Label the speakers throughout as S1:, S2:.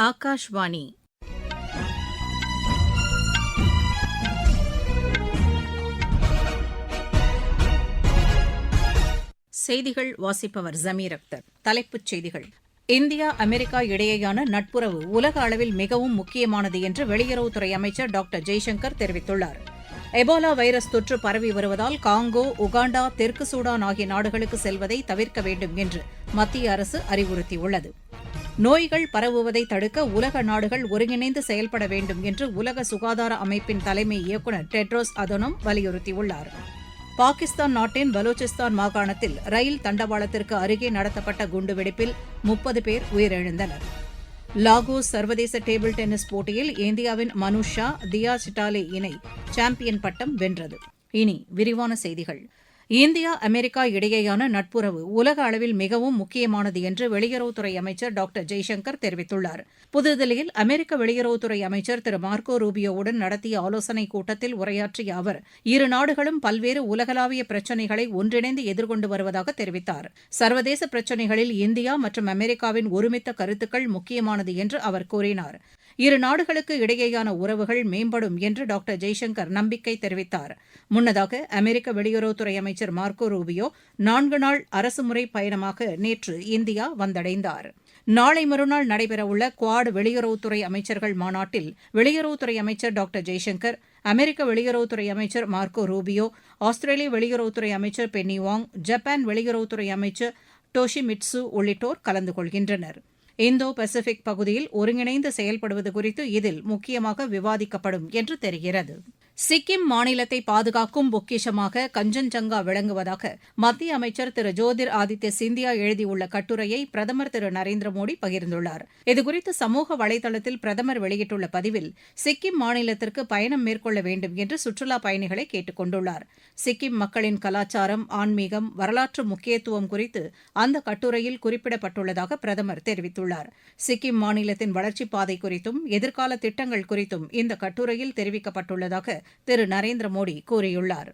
S1: ஆகாஷ்வாணி. செய்திகள் வாசிப்பவர் ஜமீர் அக்தர். தலைப்புச் செய்திகள். இந்தியா அமெரிக்கா இடையேயான நட்புறவு உலக அளவில் மிகவும் முக்கியமானது என்று வெளியுறவுத்துறை அமைச்சர் டாக்டர் ஜெய்சங்கர் தெரிவித்துள்ளார். எபோலா வைரஸ் தொற்று பரவி வருவதால் காங்கோ, உகாண்டா, தெற்கு சூடான் ஆகிய நாடுகளுக்கு செல்வதை தவிர்க்க வேண்டும் என்று மத்திய அரசு அறிவுறுத்தியுள்ளது. நோய்கள் பரவுவதை தடுக்க உலக நாடுகள் ஒருங்கிணைந்து செயல்பட வேண்டும் என்று உலக சுகாதார அமைப்பின் தலைமை இயக்குநர் டெட்ரோஸ் அதனோம் வலியுறுத்தியுள்ளார். பாகிஸ்தான் நாட்டின் பலூச்சிஸ்தான் மாகாணத்தில் ரயில் தண்டவாளத்திற்கு அருகே நடத்தப்பட்ட குண்டுவெடிப்பில் 30 பேர் உயிரிழந்தனர். லாகோஸ் சர்வதேச டேபிள் டென்னிஸ் போட்டியில் இந்தியாவின் மனுஷ் ஷா, தியா சிட்டாலே இணை சாம்பியன் பட்டம் வென்றது. இனி விரிவான செய்திகள். இந்தியா அமெரிக்கா இடையேயான நட்புறவு உலக அளவில் மிகவும் முக்கியமானது என்று வெளியுறவுத்துறை அமைச்சர் டாக்டர் ஜெய்சங்கர் தெரிவித்துள்ளார். புதுதில்லியில் அமெரிக்க வெளியுறவுத்துறை அமைச்சர் திரு மார்க்கோ ரூபியோவுடன் நடத்திய ஆலோசனைக் கூட்டத்தில் உரையாற்றிய அவர், இரு நாடுகளும் பல்வேறு உலகளாவிய பிரச்சினைகளை ஒன்றிணைந்து எதிர்கொண்டு வருவதாக தெரிவித்தார். சர்வதேச பிரச்சினைகளில் இந்தியா மற்றும் அமெரிக்காவின் ஒருமித்த கருத்துக்கள் முக்கியமானது என்று அவர் கூறினார். இரு நாடுகளுக்கு இடையேயான உறவுகள் மேம்படும் என்று டாக்டர் ஜெய்சங்கர் நம்பிக்கை தெரிவித்தார். முன்னதாக அமெரிக்க வெளியுறவுத்துறை அமைச்சர் மார்க்கோ ரூபியோ 4 நாள் அரசுமுறை பயணமாக நேற்று இந்தியா வந்தடைந்தார். நாளை மறுநாள் நடைபெறவுள்ள குவாட் வெளியுறவுத்துறை அமைச்சர்கள் மாநாட்டில் வெளியுறவுத்துறை அமைச்சர் டாக்டர் ஜெய்சங்கர், அமெரிக்க வெளியுறவுத்துறை அமைச்சர் மார்க்கோ ரூபியோ, ஆஸ்திரேலிய வெளியுறவுத்துறை அமைச்சர் பென்னி வாங், ஜப்பான் வெளியுறவுத்துறை அமைச்சர் டோஷிமிட்சு உள்ளிட்டோர் கலந்து கொள்கின்றனர். இந்தோ பசிபிக் பகுதியில் ஒருங்கிணைந்து செயல்படுவது குறித்து இதில் முக்கியமாக விவாதிக்கப்படும் என்று தெரிகிறது. சிக்கிம் மாநிலத்தை பாதுகாக்கும் பொக்கிஷமாக கஞ்சன்ஜங்கா விளங்குவதாக மத்திய அமைச்சர் திரு ஜோதிர் ஆதித்ய சிந்தியா எழுதியுள்ள கட்டுரையை பிரதமர் திரு நரேந்திர மோடி பகிர்ந்துள்ளார். இதுகுறித்து சமூக வலைதளத்தில் பிரதமர் வெளியிட்டுள்ள பதிவில், சிக்கிம் மாநிலத்திற்கு பயணம் மேற்கொள்ள வேண்டும் என்று சுற்றுலாப் பயணிகளை கேட்டுக் கொண்டுள்ளார். சிக்கிம் மக்களின் கலாச்சாரம், ஆன்மீகம், வரலாற்று முக்கியத்துவம் குறித்து அந்த கட்டுரையில் குறிப்பிடப்பட்டுள்ளதாக பிரதமர் தெரிவித்துள்ளார். சிக்கிம் மாநிலத்தின் வளர்ச்சிப் பாதை குறித்தும் எதிர்கால திட்டங்கள் குறித்தும் இந்த கட்டுரையில் தெரிவிக்கப்பட்டுள்ளதாக திரு நரேந்திர மோடி கூறியுள்ளார்.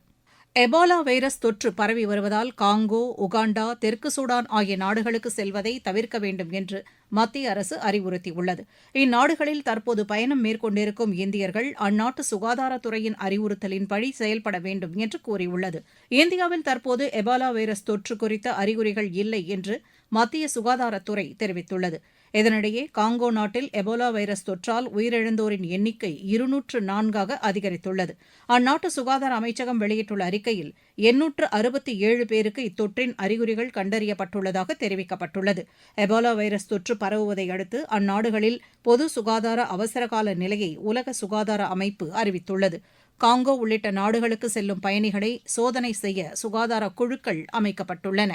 S1: எபோலா வைரஸ் தொற்று பரவி வருவதால் காங்கோ, உகாண்டா, தெற்கு சூடான் ஆகிய நாடுகளுக்கு செல்வதை தவிர்க்க வேண்டும் என்று மத்திய அரசு அறிவுறுத்தியுள்ளது. இந்நாடுகளில் தற்போது பயணம் மேற்கொண்டிருக்கும் இந்தியர்கள் அந்நாட்டு சுகாதாரத்துறையின் அறிவுறுத்தலின்படி செயல்பட வேண்டும் என்று கூறியுள்ளது. இந்தியாவில் தற்போது எபோலா வைரஸ் தொற்று குறித்த அறிகுறிகள் இல்லை என்று மத்திய சுகாதாரத்துறை தெரிவித்துள்ளது. இதனிடையே காங்கோ நாட்டில் எபோலா வைரஸ் தொற்றால் உயிரிழந்தோரின் எண்ணிக்கை 204 அதிகரித்துள்ளது. அந்நாட்டு சுகாதார அமைச்சகம் வெளியிட்டுள்ள அறிக்கையில் 867 பேருக்கு இத்தொற்றின் அறிகுறிகள் கண்டறியப்பட்டுள்ளதாக தெரிவிக்கப்பட்டுள்ளது. எபோலா வைரஸ் தொற்று பரவுவதை அடுத்து அந்நாடுகளில் பொது சுகாதார அவசரகால நிலையை உலக சுகாதார அமைப்பு அறிவித்துள்ளது. காங்கோ உள்ளிட்ட நாடுகளுக்கு செல்லும் பயணிகளை சோதனை செய்ய சுகாதார குழுக்கள் அமைக்கப்பட்டுள்ளன.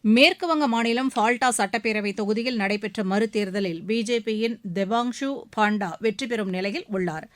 S1: மேற்குவங்க மாநிலம் ஃபால்டா சட்டப்பேரவை தொகுதியில் நடைபெற்ற மறுதேர்தலில் பிஜேபியின் தேபாங்ஷு பாண்டா வெற்றி பெறும் நிலையில் உள்ளார்.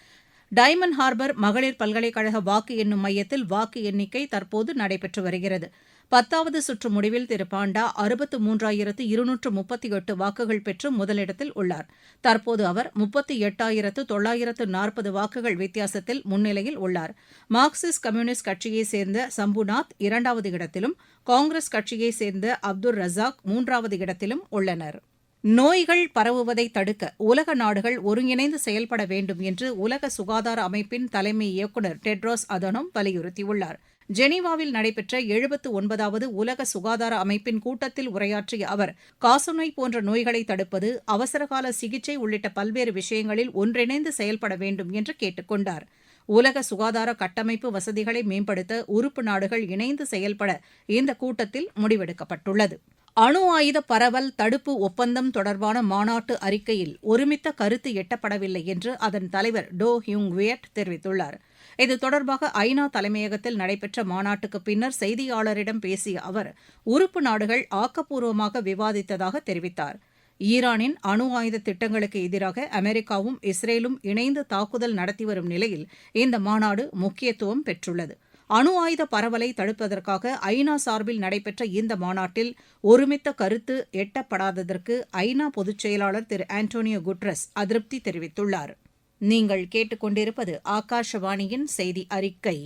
S1: டைமண்ட் ஹார்பர் மகளிர் பல்கலைக்கழக வாக்கு எண்ணும் மையத்தில் வாக்கு எண்ணிக்கை தற்போது நடைபெற்று வருகிறது. 10வது சுற்று முடிவில் திரு பாண்டா 63,238 வாக்குகள் பெற்று முதலிடத்தில் உள்ளார். தற்போது அவர் 38,940 வாக்குகள் வித்தியாசத்தில் முன்னிலையில் உள்ளார். மார்க்சிஸ்ட் கம்யூனிஸ்ட் கட்சியைச் சேர்ந்த சம்புநாத் 2வது இடத்திலும், காங்கிரஸ் கட்சியைச் சேர்ந்த அப்துல் ரசாக் 3வது இடத்திலும் உள்ளனர். நோய்கள் பரவுவதை தடுக்க உலக நாடுகள் ஒருங்கிணைந்து செயல்பட வேண்டும் என்று உலக சுகாதார அமைப்பின் தலைமை இயக்குநர் டெட்ரோஸ் அதனோம் வலியுறுத்தியுள்ளார். ஜெனீவாவில் நடைபெற்ற 79வது உலக சுகாதார அமைப்பின் கூட்டத்தில் உரையாற்றிய அவர், காசநோய் போன்ற நோய்களை தடுப்பது, அவசரகால சிகிச்சை உள்ளிட்ட பல்வேறு விஷயங்களில் ஒன்றிணைந்து செயல்பட வேண்டும் என்று கேட்டுக் கொண்டார். உலக சுகாதார கட்டமைப்பு வசதிகளை மேம்படுத்த உறுப்பு நாடுகள் இணைந்து செயல்பட இந்த கூட்டத்தில் முடிவெடுக்கப்பட்டுள்ளது. அணு ஆயுத பரவல் தடுப்பு ஒப்பந்தம் தொடர்பான மாநாட்டு அறிக்கையில் ஒருமித்த கருத்து எட்டப்படவில்லை என்று அதன் தலைவர் டோ ஹியூங் வியட் தெரிவித்துள்ளார். இது தொடர்பாக ஐநா தலைமையகத்தில் நடைபெற்ற மாநாட்டுக்கு பின்னர் செய்தியாளரிடம் பேசிய அவர், உறுப்பு நாடுகள் ஆக்கப்பூர்வமாக விவாதித்ததாக தெரிவித்தார். ஈரானின் அணு ஆயுத திட்டங்களுக்கு எதிராக அமெரிக்காவும் இஸ்ரேலும் இணைந்து தாக்குதல் நடத்தி வரும் நிலையில் இந்த மாநாடு முக்கியத்துவம் பெற்றுள்ளது. அணு ஆயுத பரவலை தடுப்பதற்காக ஐநா சார்பில் நடைபெற்ற இந்த மாநாட்டில் ஒருமித்த கருத்து எட்டப்படாததற்கு ஐநா பொதுச் செயலாளர் திரு ஆண்டோனியோ குட்ரஸ் அதிருப்தி தெரிவித்துள்ளார். நீங்கள் கேட்டுக்கொண்டிருப்பது ஆகாஷவாணியின் செய்தி அறிக்கை.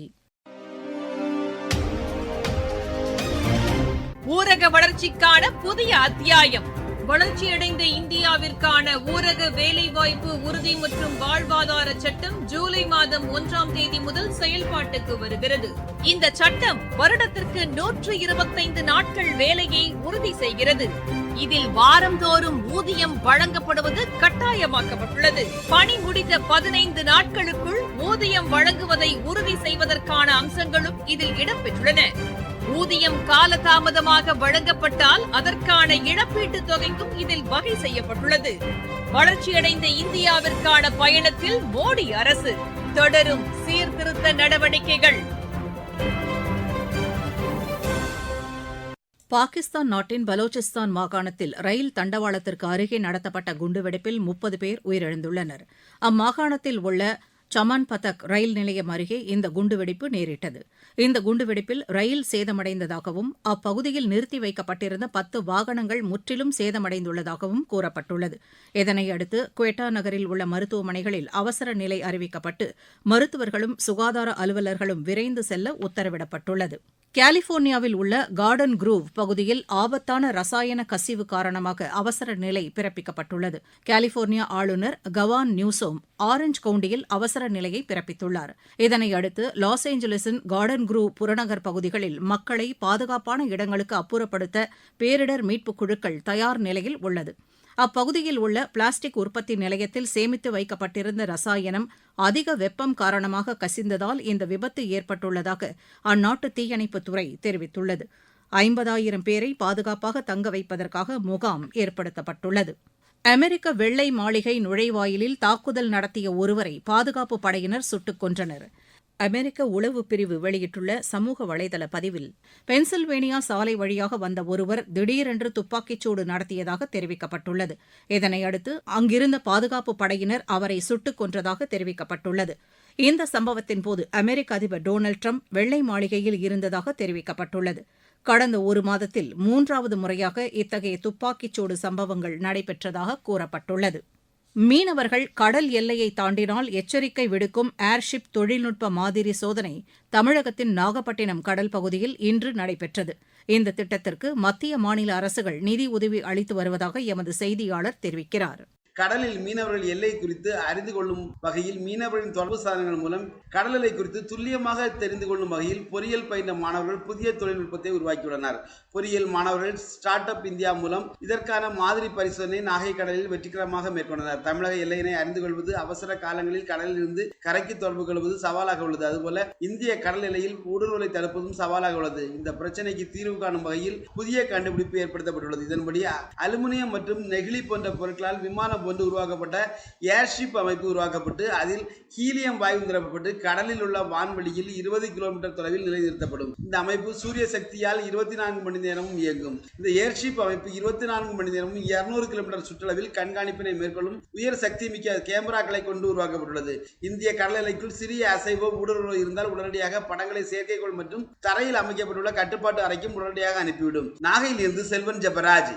S2: ஊரக வளர்ச்சிக்கான புதிய அத்தியாயம். வளர்ச்சியடைந்த இந்தியாவிற்கான ஊரக வேலைவாய்ப்பு உறுதி மற்றும் வாழ்வாதார சட்டம் ஜூலை மாதம் 1ஆம் தேதி முதல் செயல்பாட்டுக்கு வருகிறது. இந்த சட்டம் வருடத்திற்கு 125 நாட்கள் வேலையை உறுதி செய்கிறது. இதில் வாரந்தோறும் ஊதியம் வழங்கப்படுவது கட்டாயமாக்கப்பட்டுள்ளது. பணி முடிந்த 15 நாட்களுக்குள் ஊதியம் வழங்குவதை உறுதி செய்வதற்கான அம்சங்களும் இதில் இடம்பெற்றுள்ளன. ஊதியம் காலதாமதமாக வழங்கப்பட்டால் அதற்கான இழப்பீட்டுத் தொகைக்கும் இதில் வகை செய்யப்பட்டுள்ளது. வளர்ச்சியடைந்த இந்தியாவிற்கான பயணத்தில் மோடி அரசு தொடரும் சீர்திருத்த நடவடிக்கைகள்.
S1: பாகிஸ்தான் நாட்டின் பலோச்சிஸ்தான் மாகாணத்தில் ரயில் தண்டவாளத்திற்கு அருகே நடத்தப்பட்ட குண்டுவெடிப்பில் 30 பேர் உயிரிழந்துள்ளனர். அம்மாகாணத்தில் உள்ள சமான் பதக் ரயில் நிலையம் அருகே இந்த குண்டுவெடிப்பு நேரிட்டது. இந்த குண்டுவெடிப்பில் ரயில் சேதமடைந்ததாகவும் அப்பகுதியில் நிறுத்தி வைக்கப்பட்டிருந்த 10 வாகனங்கள் முற்றிலும் சேதமடைந்துள்ளதாகவும் கூறப்பட்டுள்ளது. இதனையடுத்து குவெட்டா நகரில் உள்ள மருத்துவமனைகளில் அவசர நிலை அறிவிக்கப்பட்டு மருத்துவர்களும் சுகாதார அலுவலர்களும் விரைந்து செல்ல உத்தரவிடப்பட்டுள்ளது. கலிபோர்னியாவில் உள்ள கார்டன் குரூவ் பகுதியில் ஆபத்தான ரசாயன கசிவு காரணமாக அவசர நிலை பிறப்பிக்கப்பட்டுள்ளது. கலிபோர்னியா ஆளுநர் கவான் நியூசோம் ஆரஞ்ச் கவுண்டியில் அவசர நிலையை பிறப்பித்துள்ளார். இதனையடுத்து லாஸ் ஏஞ்சலஸின் கார்டன் குரூவ் புறநகர் பகுதிகளில் மக்களை பாதுகாப்பான இடங்களுக்கு அப்புறப்படுத்த பேரிடர் மீட்புக் குழுக்கள் தயார் நிலையில் உள்ளது. அப்பகுதியில் உள்ள பிளாஸ்டிக் உற்பத்தி நிலையத்தில் சேமித்து வைக்கப்பட்டிருந்த ரசாயனம் அதிக வெப்பம் காரணமாக கசிந்ததால் இந்த விபத்து ஏற்பட்டுள்ளதாக அந்நாட்டு தீயணைப்புத்துறை தெரிவித்துள்ளது. 50,000 பேரை பாதுகாப்பாக தங்க வைப்பதற்காக முகாம் ஏற்படுத்தப்பட்டுள்ளது. அமெரிக்க வெள்ளை மாளிகை நுழைவாயிலில் தாக்குதல் நடத்திய ஒருவரை பாதுகாப்பு படையினர் சுட்டுக் கொன்றனர். அமெரிக்க உளவு பிரிவு வெளியிட்டுள்ள சமூக வலைதள பதிவில் பென்சில்வேனியா சாலை வழியாக வந்த ஒருவர் திடீரென்று துப்பாக்கிச்சூடு நடத்தியதாக தெரிவிக்கப்பட்டுள்ளது. இதனையடுத்து அங்கிருந்த பாதுகாப்பு படையினர் அவரை சுட்டுக் கொன்றதாக தெரிவிக்கப்பட்டுள்ளது. இந்த சம்பவத்தின்போது அமெரிக்க அதிபர் டொனால்டு டிரம்ப் வெள்ளை மாளிகையில் இருந்ததாக தெரிவிக்கப்பட்டுள்ளது. கடந்த ஒரு மாதத்தில் 3வது முறையாக இத்தகைய துப்பாக்கிச்சூடு சம்பவங்கள் நடைபெற்றதாக கூறப்பட்டுள்ளது. மீனவர்கள் கடல் எல்லையை தாண்டினால் எச்சரிக்கை விடுக்கும் ஏர்ஷிப் தொழில்நுட்ப மாதிரி சோதனை தமிழகத்தின் நாகப்பட்டினம் கடல் பகுதியில் இன்று நடைபெற்றது. இந்த திட்டத்திற்கு மத்திய மாநில அரசுகள் நிதி உதவி அளித்து வருவதாக எமது செய்தியாளர் தெரிவிக்கிறார்.
S3: கடலில் மீனவர்கள் எல்லை குறித்து அறிந்து கொள்ளும் வகையில் மீனவர்களின் தொடர்பு சாதனங்கள் மூலம் கடல் எல்லை குறித்து துல்லியமாக தெரிந்து கொள்ளும் வகையில் பொறியியல் பயின்ற மாணவர்கள் புதிய தொழில்நுட்பத்தை உருவாக்கியுள்ளனர். பொறியியல் மாணவர்கள் ஸ்டார்ட் அப் இந்தியா மூலம் இதற்கான மாதிரி பரிசோதனை நாகை கடலில் வெற்றிகரமாக மேற்கொண்டனர். தமிழக எல்லையினை அறிந்து கொள்வது அவசர காலங்களில் கடலில் இருந்து கரைக்கு தொடர்பு கொள்வது சவாலாக உள்ளது. அதுபோல இந்திய கடல் எல்லையில் ஊடுருவலை தடுப்பதும் சவாலாக உள்ளது. இந்த பிரச்சனைக்கு தீர்வு காணும் வகையில் புதிய கண்டுபிடிப்பு ஏற்படுத்தப்பட்டுள்ளது. இதன்படி அலுமினியம் மற்றும் நெகிழி போன்ற பொருட்களால் விமானம் கொண்டு உருவாக்கப்பட்ட ஏர்ஷிப் அமைப்பு உருவாக்கப்பட்டு அதில் ஹீலியம் வாயு நிரப்பப்பட்டு கடலில் உள்ள வான்வெளியில் 20 கிலோமீட்டர் தொலைவில் நிலைநிறுத்தப்படும். இந்த அமைப்பு சூரிய சக்தியால் 24 மணி நேரமும் இயங்கும். இந்த ஏர்ஷிப் அமைப்பு 24 மணி நேரமும் 200 கிலோமீட்டர் சுற்றளவில் கண்காணிப்பினை மேற்கொள்ளும் உயர் சக்தி மிக்க கேமராக்களை கொண்டு உருவாக்கப்பட்டுள்ளது. இந்திய கடல் எல்லைக்குள் சிறிய அசைவோ ஊடுருவோ இருந்தால் உடனடியாக படங்களை செயற்கைக்கோள் மற்றும் தரையில் அமைக்கப்பட்டுள்ள கட்டுப்பாட்டு அறைக்கும் உடனடியாக அனுப்பிவிடும். நாகையில் இருந்து செல்வன் ஜெபராஜ்.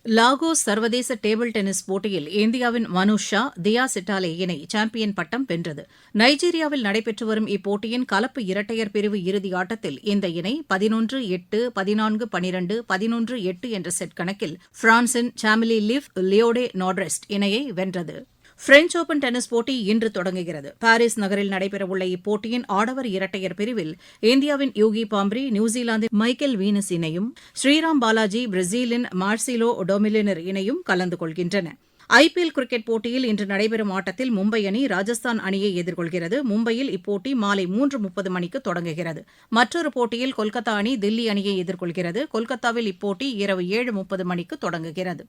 S1: லாகோஸ் சர்வதேச டேபிள் டென்னிஸ் போட்டியில் இந்தியாவின் மனுஷ் ஷா தியா சிட்டாலே இணை சாம்பியன் பட்டம் வென்றது. நைஜீரியாவில் நடைபெற்று வரும் இப்போட்டியின் கலப்பு இரட்டையர் பிரிவு இறுதி ஆட்டத்தில் இந்த இணை 11-8, 14-12, 11-8 என்ற செட் கணக்கில் பிரான்சின் சாமிலி லிவ் லியோடே நாட்ரெஸ்ட் இணையை வென்றது. பிரெஞ்ச் ஓபன் டென்னிஸ் போட்டி இன்று தொடங்குகிறது. பாரிஸ் நகரில் நடைபெறவுள்ள இப்போட்டியின் ஆடவர் இரட்டையர் பிரிவில் இந்தியாவின் யூகி பாம்ப்ரி நியூசிலாந்தின் மைக்கேல் வீனஸ் இணையும், ஸ்ரீராம் பாலாஜி பிரேசிலின் மார்சிலோ டொமிலினர் இணையும் கலந்து கொள்கின்றன. ஐபிஎல் கிரிக்கெட் போட்டியில் இன்று நடைபெறும் ஆட்டத்தில் மும்பை அணி ராஜஸ்தான் அணியை எதிர்கொள்கிறது. மும்பையில் இப்போட்டி மாலை 3:30 மணிக்கு தொடங்குகிறது. மற்றொரு போட்டியில் கொல்கத்தா அணி தில்லி அணியை எதிர்கொள்கிறது. கொல்கத்தாவில் இப்போட்டி இரவு 7:30 மணிக்கு தொடங்குகிறது.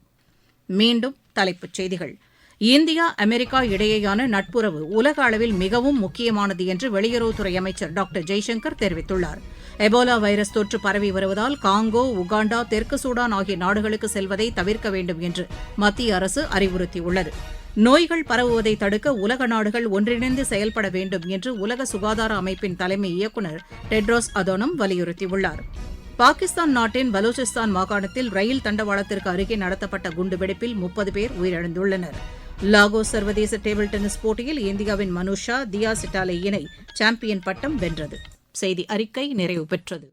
S1: மீண்டும் தலைப்புச் செய்திகள். இந்தியா அமெரிக்கா இடையேயான நட்புறவு உலக அளவில் மிகவும் முக்கியமானது என்று வெளியுறவுத்துறை அமைச்சர் டாக்டர் ஜெய்சங்கர் தெரிவித்துள்ளார். எபோலா வைரஸ் தொற்று பரவி வருவதால் காங்கோ, உகாண்டா, தெற்கு சூடான் ஆகிய நாடுகளுக்கு செல்வதை தவிர்க்க வேண்டும் என்று மத்திய அரசு அறிவுறுத்தியுள்ளது. நோய்கள் பரவுவதை தடுக்க உலக நாடுகள் ஒன்றிணைந்து செயல்பட வேண்டும் என்று உலக சுகாதார அமைப்பின் தலைமை இயக்குநர் டெட்ரோஸ் அதோனம் வலியுறுத்தியுள்ளார். பாகிஸ்தான் நாட்டின் பலூச்சிஸ்தான் மாகாணத்தில் ரயில் தண்டவாளத்திற்கு அருகே நடத்தப்பட்ட குண்டுவெடிப்பில் 30 பேர் உயிரிழந்துள்ளனர். லாகோஸ் சர்வதேச டேபிள் டென்னிஸ் போட்டியில் இந்தியாவின் மனுஷ் ஷா தியா சிட்டாலே இணை சாம்பியன் பட்டம் வென்றது. செய்தி அறிக்கை நிறைவு பெற்றது.